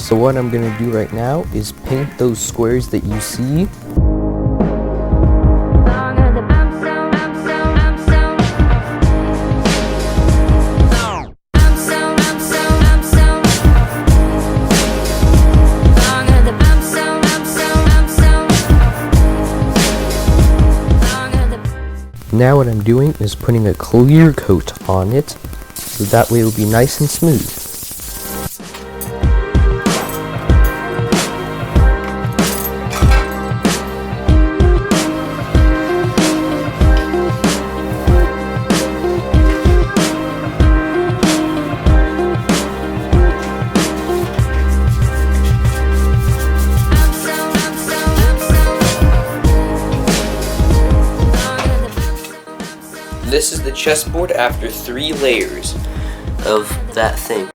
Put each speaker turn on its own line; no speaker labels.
So what I'm gonna do right now is paint those squares that you see. Now what I'm doing is putting a clear coat on it, so that way it will be nice and smooth. This is the chessboard after 3 layers of that thing.